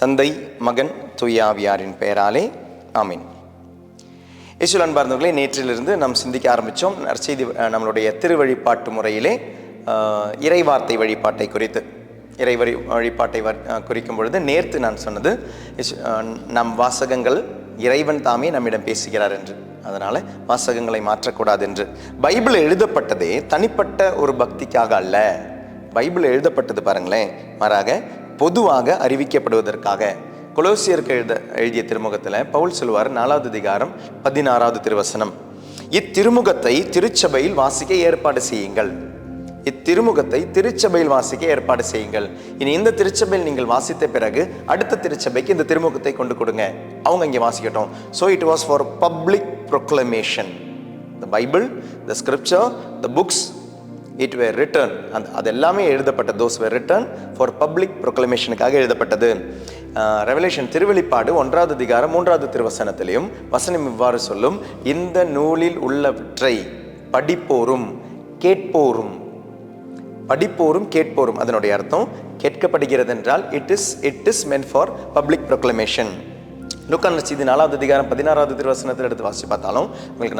தந்தை, மகன், தூய ஆவியாரின் பெயராலே ஆமீன். இயேசுவில் அன்பார்ந்தவர்களே, நேற்றிலிருந்து நாம் சிந்திக்க ஆரம்பித்தோம் நற்செய்தி நம்மளுடைய திருவழிபாட்டு முறையிலே இறைவார்த்தை வழிபாட்டை குறித்து. வழிபாட்டை குறிக்கும் பொழுது நேற்று நான் சொன்னது, நம் வாசகங்கள் இறைவன் தாமே நம்மிடம் பேசுகிறார் என்று. அதனால் வாசகங்களை மாற்றக்கூடாது என்று. பைபிள் எழுதப்பட்டதே தனிப்பட்ட ஒரு பக்திக்காக அல்ல. பைபிள் எழுதப்பட்டது பாருங்களேன், மாறாக பொதுவாக அறிவிக்கப்படுவதற்காக. கொலோசியருக்கு எழுதிய திருமுகத்தில் பவுல் சொல்வார், 4வது அதிகாரம் 16வது திருவசனம், இத்திருமுகத்தை திருச்சபையில் வாசிக்க ஏற்பாடு செய்யுங்கள். இத்திருமுகத்தை திருச்சபையில் வாசிக்க ஏற்பாடு செய்யுங்கள். இனி இந்த திருச்சபையில் நீங்கள் வாசித்த பிறகு அடுத்த திருச்சபைக்கு இந்த திருமுகத்தை கொண்டு கொடுங்க, அவங்க இங்கே வாசிக்கட்டும். So it was for public proclamation. The Bible, the scripture, the books, it were written, அது எல்லாமே எழுதப்பட்டது. those were written for public proclamationக்காக எழுதப்பட்டது. ரெவலேஷன் திருவெளிப்பாடு 1வது அதிகாரம் 3வது திருவசனத்திலையும் வசனம் இவ்வாறு சொல்லும், இந்த நூலில் உள்ளவற்றை படிப்போரும் கேட்போரும். படிப்போரும் கேட்போரும், அதனுடைய அர்த்தம் கேட்கப்படுகிறது என்றால் it is meant for public proclamation. லூக்கா நற்செய்தி 4வது அதிகாரம் 16வது திருவசனத்தில் எடுத்து வாசி பார்த்தாலும் உங்களுக்கு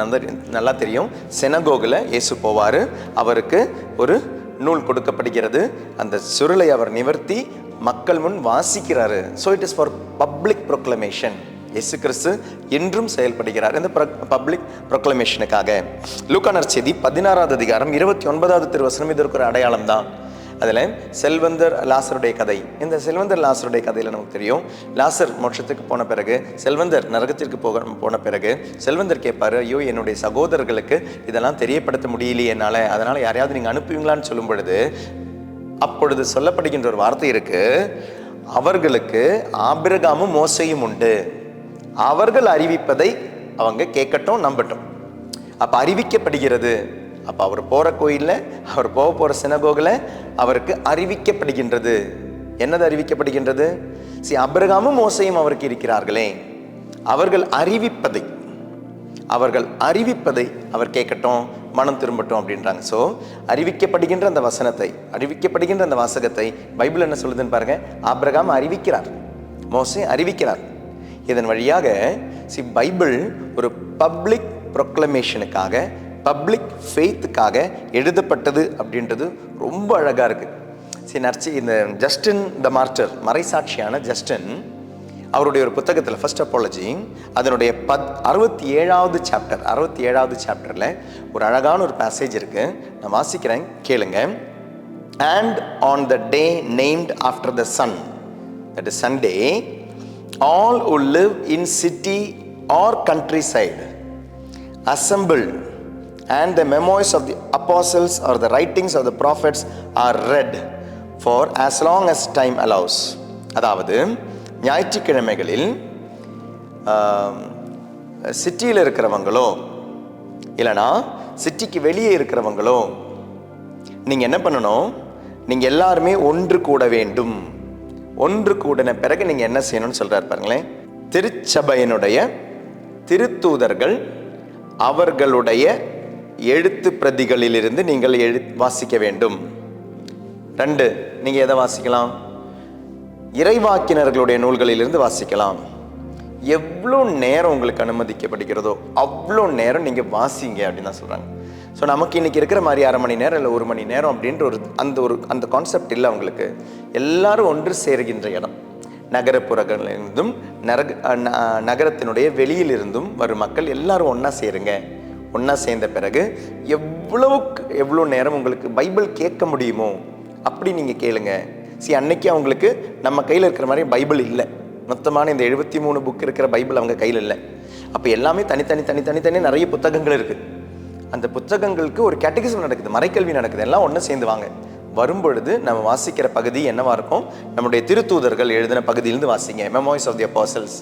நல்லா தெரியும். செனகோகில் இயேசு போவார், அவருக்கு ஒரு நூல் கொடுக்கப்படுகிறது. அந்த சுருளை அவர் நிவர்த்தி மக்கள் முன் வாசிக்கிறாரு. So it is for public proclamation. இயேசு கிறிஸ்து என்றும் செயல்படுகிறார் இந்த பப்ளிக் ப்ரொக்ளமேஷனுக்காக. லூக்கா நற்செய்தி 16வது அதிகாரம் 29வது திருவசனம் இதற்கு ஒரு அடையாளம் தான். அதில் செல்வந்தர் லாசருடைய கதை. இந்த செல்வந்தர் லாசருடைய கதையில் நமக்கு தெரியும், லாசர் மோட்சத்துக்கு போன பிறகு, செல்வந்தர் நரகத்திற்கு போன பிறகு செல்வந்தர் கேட்பார், ஐயோ என்னுடைய சகோதரர்களுக்கு இதெல்லாம் தெரியப்படுத்த முடியலையே என்னால், அதனால் யாரையாவது நீங்கள் அனுப்புவீங்களான்னு சொல்லும் பொழுது அப்பொழுது சொல்லப்படுகின்ற ஒரு வார்த்தை இருக்கு, அவர்களுக்கு ஆபிரகாமும் மோசையும் உண்டு, அவர்கள் அறிவிப்பதை அவங்க கேட்கட்டும் நம்பட்டும். அப்போ அறிவிக்கப்படுகிறது. அப்போ அவர் போகிற கோயிலில், அவர் போகிற சினகோகில் அவருக்கு அறிவிக்கப்படுகின்றது. என்னது அறிவிக்கப்படுகின்றது? ஆபிரகாமும் மோசையும் அவருக்கு இருக்கிறார்களே, அவர்கள் அறிவிப்பதை அவர் கேட்கட்டும், மனம் திரும்பட்டும் அப்படின்றாங்க. ஸோ அறிவிக்கப்படுகின்ற அந்த வசனத்தை, அறிவிக்கப்படுகின்ற அந்த வாசகத்தை பைபிள் என்ன சொல்லுதுன்னு பாருங்க. ஆபிரகாம் அறிவிக்கிறார், மோசே அறிவிக்கிறார். இதன் வழியாக பைபிள் ஒரு பப்ளிக் ப்ரொக்ளமேஷனுக்காக, பப்ளிக் ஃபெய்த்துக்காக எழுதப்பட்டது அப்படின்றது ரொம்ப அழகாக இருக்குது. இந்த ஜஸ்டின் த மார்டர், மறைசாட்சியான ஜஸ்டின், அவருடைய ஒரு புத்தகத்தில் ஃபர்ஸ்ட் அப்பாலஜி, அதனுடைய 67வது சாப்டரில் ஒரு அழகான ஒரு பேசேஜ் இருக்குது. நான் வாசிக்கிறேன், கேளுங்க. And on the day named after the sun, that is Sunday, all who live in city or countryside assembled, and the memoirs of the apostles or the writings of the prophets are read for as long as time allows. அதாவது ஞாயிற்றுக்கிழமைகளில் சிட்டியில் இருக்கிறவங்களோ இல்லைனா சிட்டிக்கு வெளியே இருக்கிறவங்களோ நீங்கள் என்ன பண்ணணும், நீங்கள் எல்லாருமே ஒன்று கூட வேண்டும். ஒன்று கூடின பிறகு நீங்கள் என்ன செய்யணும்னு சொல்கிறார் பாருங்களேன். திருச்சபையினுடைய திருத்தூதர்கள் அவர்களுடைய எழுத்து பிரதிகளிலிருந்து நீங்கள் வாசிக்க வேண்டும். 2, நீங்கள் எதை வாசிக்கலாம்? இறைவாக்கினர்களுடைய நூல்களிலிருந்து வாசிக்கலாம். எவ்வளோ நேரம் உங்களுக்கு அனுமதிக்கப்படுகிறதோ அவ்வளோ நேரம் நீங்கள் வாசிங்க அப்படின்னு தான் சொல்கிறாங்க. ஸோ நமக்கு இன்றைக்கி இருக்கிற மாதிரி 1/2 மணி நேரம் இல்லை 1 மணி நேரம் அப்படின்ற அந்த கான்செப்ட் இல்லை அவங்களுக்கு. எல்லாரும் ஒன்று சேருகின்ற இடம். நகரப்புறங்களிலிருந்தும் நகரத்தினுடைய வெளியிலிருந்தும் வரும் மக்கள் எல்லாரும் ஒன்றா சேருங்க. ஒன்றா சேர்ந்த பிறகு எவ்வளோ நேரம் உங்களுக்கு பைபிள் கேட்க முடியுமோ அப்படி நீங்கள் கேளுங்க. அன்னைக்கு அவங்களுக்கு நம்ம கையில் இருக்கிற மாதிரி பைபிள் இல்லை. மொத்தமான இந்த 73 புக் இருக்கிற பைபிள் அவங்க கையில் இல்லை. அப்போ எல்லாமே தனி நிறைய புத்தகங்கள் இருக்குது. அந்த புத்தகங்களுக்கு ஒரு கேட்டகிசம் நடக்குது, மறைக்கல்வி நடக்குது. எல்லாம் ஒன்று சேர்ந்து வாங்க. வரும்பொழுது நம்ம வாசிக்கிற பகுதி என்னவா இருக்கும்? நம்முடைய திருத்தூதர்கள் எழுதின பகுதியிலிருந்து வாசிங்க, மெமோரிஸ் ஆஃப் தி அப்போஸ்டல்ஸ்.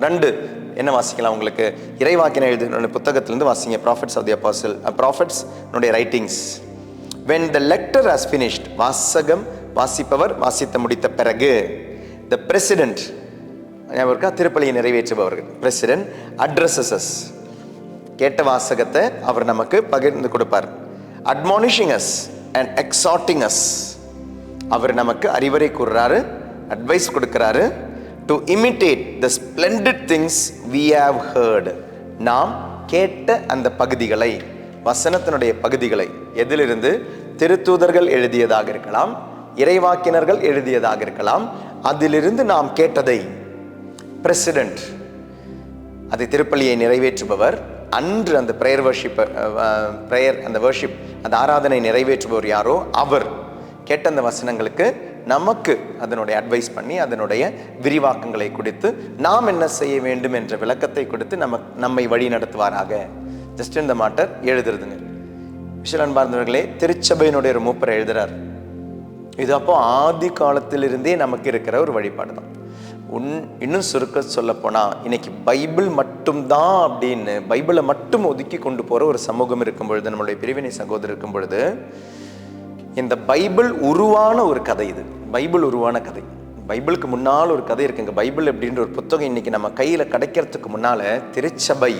2, என்ன வாசிக்கலாம்? உங்களுக்கு இறைவாக்கின எழுதின புத்தகத்திலிருந்து வாசிங்க, prophets of the apostle, prophets prophets. when the lector has finished, வாசிப்பவர் வாசித்து முடித்த பிறகு, the president, திருப்பலியை நிறைவேற்றுபவர்கள், president addresses us, கேட்ட வாசகத்தை அவர் நமக்கு பகிர்ந்து கொடுப்பார். admonishing us and exhorting us, அவர் நமக்கு அறிவுரை கூறுறாரு, அட்வைஸ் கொடுக்கிறாரு. To imitate the splendid things we have heard. நாம் கேட்ட அந்த பகுதிகளை, வசனத்தினுடைய பகுதிகளை, எதிலிருந்து? திருத்தூதர்கள் எழுதியதாக இருக்கலாம், இறைவாக்கினர்கள் எழுதியதாக இருக்கலாம். அதிலிருந்து நாம் கேட்டதை பிரசிடென்ட், அதை திருப்பலியை நிறைவேற்றுபவர், அன்று அந்த பிரேயர் அந்த வர்ஷிப், அந்த ஆராதனை நிறைவேற்றுபவர் யாரோ அவர் கேட்ட அந்த வசனங்களுக்கு நமக்கு அதனுடைய அட்வைஸ் பண்ணி, அதனுடைய விரிவாக்கங்களை கொடுத்து, நாம் என்ன செய்ய வேண்டும் என்ற விளக்கத்தை கொடுத்து நம்மை வழி நடத்துவாராக. ஜஸ்ட் இந்த மாட்டர் எழுதுறதுங்க. விஷயம் அன்பார்ந்தவர்களே, திருச்சபையினுடைய ஒரு மூப்பர் எழுதுறார். இது அப்போ ஆதி காலத்திலிருந்தே நமக்கு இருக்கிற ஒரு வழிபாடு தான். இன்னும் சுருக்க சொல்ல போனா, இன்னைக்கு பைபிள் மட்டும்தான் அப்படின்னு பைபிளை மட்டும் ஒதுக்கி கொண்டு போற ஒரு சமூகம் இருக்கும் பொழுது, நம்மளுடைய பிரிவினை சகோதரர் இருக்கும் பொழுது, இந்த பைபிள் உருவான ஒரு கதை. இது பைபிள் உருவான கதை. பைபிளுக்கு முன்னால் ஒரு கதை இருக்குங்க. பைபிள் அப்படின்ற ஒரு புத்தகம் இன்னைக்கு நம்ம கையில கிடைக்கிறதுக்கு முன்னால திருச்சபை,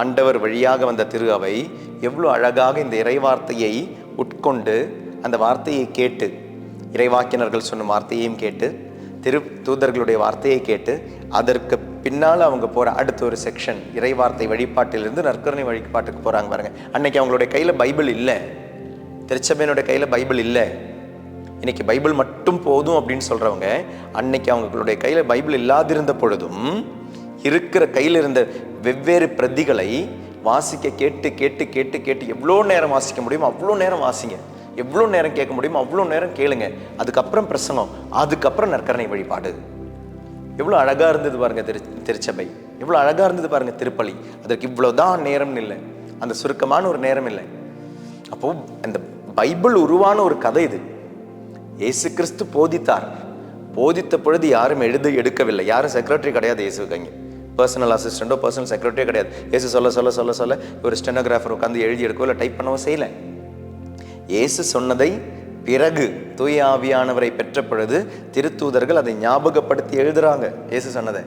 ஆண்டவர் வழியாக வந்த திரு அவை எவ்வளவு அழகாக இந்த இறைவார்த்தையை உட்கொண்டு, அந்த வார்த்தையை கேட்டு, இறைவாக்கினர்கள் சொன்ன வார்த்தையையும் கேட்டு, திரு தூதர்களுடைய வார்த்தையை கேட்டு, அதற்கு பின்னால் அவங்க போற அடுத்த ஒரு செக்ஷன் இறைவார்த்தை வழிபாட்டிலிருந்து நற்கருணை வழிபாட்டுக்கு போறாங்க பாருங்க. அன்னைக்கு அவங்களுடைய கையில பைபிள் இல்லை, திருச்சபையினுடைய கையில பைபிள் இல்லை. இன்னைக்கு பைபிள் மட்டும் போதும் அப்படின்னு சொல்றவங்க, அன்னைக்கு அவங்களுடைய கையில பைபிள் இல்லாதிருந்த பொழுதும் இருக்கிற கையில் இருந்த வெவ்வேறு பிரதிகளை வாசிக்க கேட்டு கேட்டு கேட்டு கேட்டு எவ்வளோ நேரம் வாசிக்க முடியுமோ அவ்வளோ நேரம் வாசிங்க, எவ்வளோ நேரம் கேட்க முடியுமோ அவ்வளோ நேரம் கேளுங்க. அதுக்கப்புறம் பிரசங்கம், அதுக்கப்புறம் நற்கருணை வழிபாடு. எவ்வளோ அழகா இருந்தது பாருங்க திருச்சபை, எவ்வளோ அழகா இருந்தது பாருங்க திருப்பலி. அதற்கு இவ்வளோதான் நேரம்னு இல்லை, அந்த சுருக்கமான ஒரு நேரம் இல்லை. அப்போ அந்த பைபிள் உருவான ஒரு கதை இது. இயேசு கிறிஸ்து போதித்தார். போதித்த பொழுது யாரும் எடுக்கவில்லை. யாரும் செக்ரட்டரி கிடையாது இயேசுக்கு. அங்கே பர்சனல் அசிஸ்டண்டோ பர்சனல் செக்ரட்டரியோ கிடையாது. இயேசு சொல்ல சொல்ல சொல்ல சொல்ல ஒரு ஸ்டெனோகிராஃபர் உட்காந்து எழுதி எடுக்கவோ இல்லை டைப் பண்ணவோ செய்யல. இயேசு சொன்னதை பிறகு தூய ஆவியானவரை பெற்ற பொழுது திருத்தூதர்கள் அதை ஞாபகப்படுத்தி எழுதுறாங்க. இயேசு சொன்னதை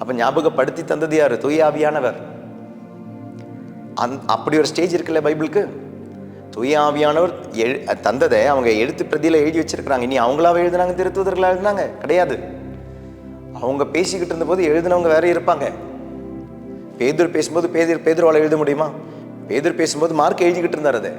அப்ப ஞாபகப்படுத்தி தந்தது யாரு? தூய ஆவியானவர். அப்படி ஒரு ஸ்டேஜ் இருக்குல்ல பைபிளுக்கு. தூய ஆவியானவர் தந்ததை அவங்க எழுத்து பிரதியில எழுதி வச்சிருக்கிறாங்க. இனி அவங்களாவே எழுதுனாங்க, திருத்தூதர்களா எழுதினாங்க கிடையாது. அவங்க பேசிக்கிட்டு இருந்த போது எழுதினவங்க வேற இருப்பாங்க. பேதுரு பேசும்போது பேதுருவால எழுத முடியுமா? பேதுரு பேசும்போது மார்க் எழுதிக்கிட்டு இருந்தார். அதை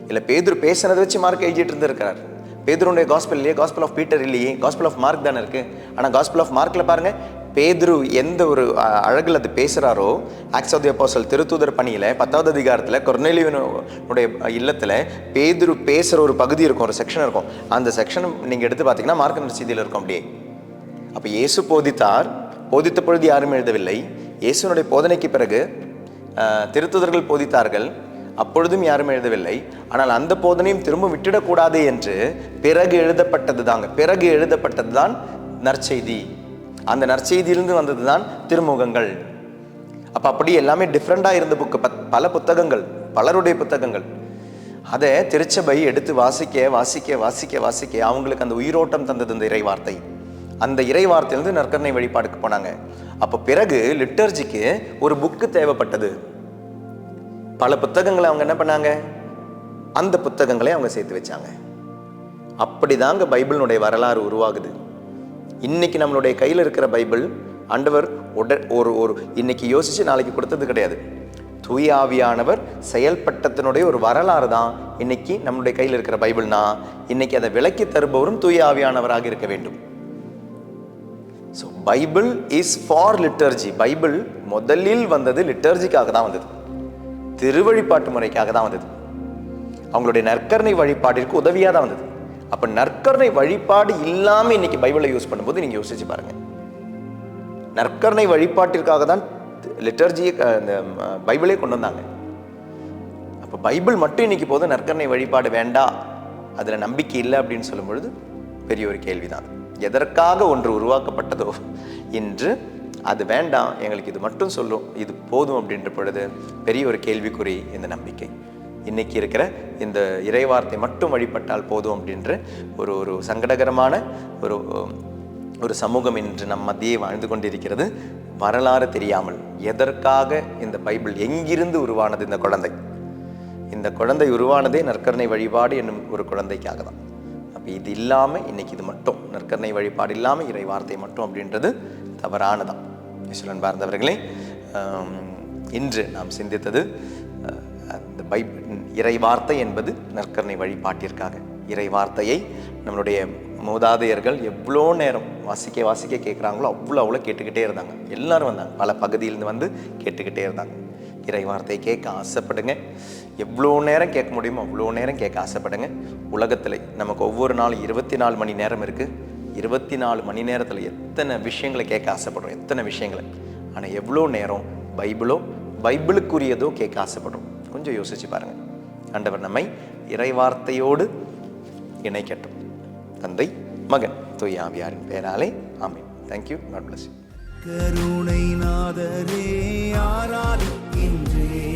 இல்லை, பேதுரு பேசுனதை வச்சு மார்க் எழுதிட்டு இருந்திருக்கிறார். பேதுருடைய காஸ்பல் இல்லையே, காஸ்பல் ஆஃப் பீட்டர் இல்லையே, காஸ்பல் ஆஃப் மார்க் தானே இருக்கு. ஆனால் காஸ்பல் ஆஃப் மார்க்ல பாருங்க, பேதுரு எந்த ஒரு அழகில் அது பேசுகிறாரோ, ஆக்ட்ஸ் ஆஃப் தி அப்போஸ்டல் திருத்தூதர் பணியில் 10வது அதிகாரத்தில் கொர்நேலியுனுடைய இல்லத்தில் பேதுரு பேசுகிற ஒரு பகுதி இருக்கும், ஒரு செக்ஷன் இருக்கும். அந்த செக்ஷன் நீங்கள் எடுத்து பார்த்தீங்கன்னா மார்க் நற்செய்தியில் இருக்கும் அப்படியே. அப்போ இயேசு போதித்தார், போதித்த பொழுது யாரும் எழுதவில்லை. இயேசுனுடைய போதனைக்கு பிறகு திருத்தூதர்கள் போதித்தார்கள், அப்பொழுதும் யாரும் எழுதவில்லை. ஆனால் அந்த போதனையும் திரும்ப விட்டுடக்கூடாது என்று பிறகு எழுதப்பட்டது தாங்க, பிறகு எழுதப்பட்டது தான் நற்செய்தி. அந்த நற்செய்தியிலிருந்து வந்தது தான் திருமுகங்கள். அப்போ அப்படி எல்லாமே டிஃப்ரெண்டாக இருந்த புக்கு, பல புத்தகங்கள், பலருடைய புத்தகங்கள். அதை திருச்சபை எடுத்து வாசிக்க வாசிக்க வாசிக்க வாசிக்க அவங்களுக்கு அந்த உயிரோட்டம் தந்தது இந்த இறைவார்த்தை. அந்த இறைவார்த்தையிலிருந்து நற்கருணை வழிபாடுக்கு போனாங்க. அப்போ பிறகு லிட்டர்ஜிக்கு ஒரு புக்கு தேவைப்பட்டது. பல புத்தகங்களை அவங்க என்ன பண்ணாங்க, அந்த புத்தகங்களை அவங்க சேர்த்து வச்சாங்க. அப்படிதாங்க பைபிளினுடைய வரலாறு உருவாகுது. இன்னைக்கு நம்மளுடைய கையில் இருக்கிற பைபிள் ஆண்டவர் ஒரு இன்னைக்கு யோசிச்சு நாளைக்கு கொடுத்தது கிடையாது. தூய ஆவியானவர் செயல்பட்டத்தினுடைய ஒரு வரலாறு தான் இன்னைக்கு நம்மளுடைய கையில் இருக்கிற பைபிள்னா, இன்னைக்கு அதை விளக்கி தருபவரும் தூய ஆவியானவராக இருக்க வேண்டும். So Bible is for liturgy. Bible முதலில் வந்தது லிட்டர்ஜிக்காக தான் வந்தது, திருவழிபாட்டு முறைக்காக தான் வந்தது, அவங்களுடைய நற்கருணை வழிபாட்டிற்கு உதவியாக தான் வந்தது. அப்போ நற்கருணை வழிபாடு இல்லாமல் இன்னைக்கு பைபிளை யூஸ் பண்ணும்போது நீங்கள் யோசிச்சு பாருங்க. நற்கருணை வழிபாட்டிற்காக தான் லிட்டர்ஜியை பைபிளே கொண்டு வந்தாங்க. அப்போ பைபிள் மட்டும் இன்னைக்கு போதும், நற்கருணை வழிபாடு வேண்டாம், அதில் நம்பிக்கை இல்லை அப்படின்னு சொல்லும் பொழுது பெரிய ஒரு கேள்விதான். எதற்காக ஒன்று உருவாக்கப்பட்டதோ இன்று அது வேண்டாம், எங்களுக்கு இது மட்டும் சொல்லும், இது போதும் அப்படின்ற பொழுது பெரிய ஒரு கேள்விக்குறி இந்த நம்பிக்கை. இன்னைக்கு இருக்கிற இந்த இறைவார்த்தை மட்டும் வழிபட்டால் போதும் அப்படின்ற ஒரு சங்கடகரமான ஒரு சமூகம் இன்று நம் மத்தியே வாழ்ந்து கொண்டிருக்கிறது. வரலாறு தெரியாமல் எதற்காக இந்த பைபிள் எங்கிருந்து உருவானது? இந்த குழந்தை உருவானதே நற்கருணை வழிபாடு என்னும் ஒரு குழந்தைக்காக தான். அப்போ இது இல்லாமல் இன்னைக்கு இது மட்டும் நற்கருணை வழிபாடு இல்லாமல் இறை வார்த்தை மட்டும் அப்படின்றது தவறானதான். இயேசுவின் பார்ந்தவர்களே, இன்று நாம் சிந்தித்தது அந்த இறை வார்த்தை என்பது நற்கருணை வழிபாட்டிற்காக. இறை வார்த்தையை நம்மளுடைய மூதாதையர்கள் எவ்வளோ நேரம் வாசிக்க கேட்குறாங்களோ அவ்வளோ கேட்டுக்கிட்டே இருந்தாங்க. எல்லாரும் வந்தாங்க, பல பகுதியிலேருந்து வந்து கேட்டுக்கிட்டே இருந்தாங்க. இறை வார்த்தை கேட்க ஆசைப்படுங்க. எவ்வளோ நேரம் கேட்க முடியுமோ அவ்வளோ நேரம் கேட்க ஆசைப்படுங்க. உலகத்தில் நமக்கு ஒவ்வொரு நாளும் 24 மணி நேரம் இருக்குது. 24 மணி நேரத்தில் எத்தனை விஷயங்களை கேட்க ஆசைப்படுறோம், எத்தனை விஷயங்களை. ஆனால் எவ்வளோ நேரம் பைபிளுக்குரியதோ கேட்க ஆசைப்படுறோம். கொஞ்சம் யோசிச்சு பாருங்கள். ஆண்டவர் நம்மை இறை வார்த்தையோடு இணைக்கட்டும். தந்தை, மகன், தூய ஆவியாரின் பெயராலே ஆமென். தேங்க்யூ. God bless you. கருணை நாதரே ஆராதிக்கின்றேன்.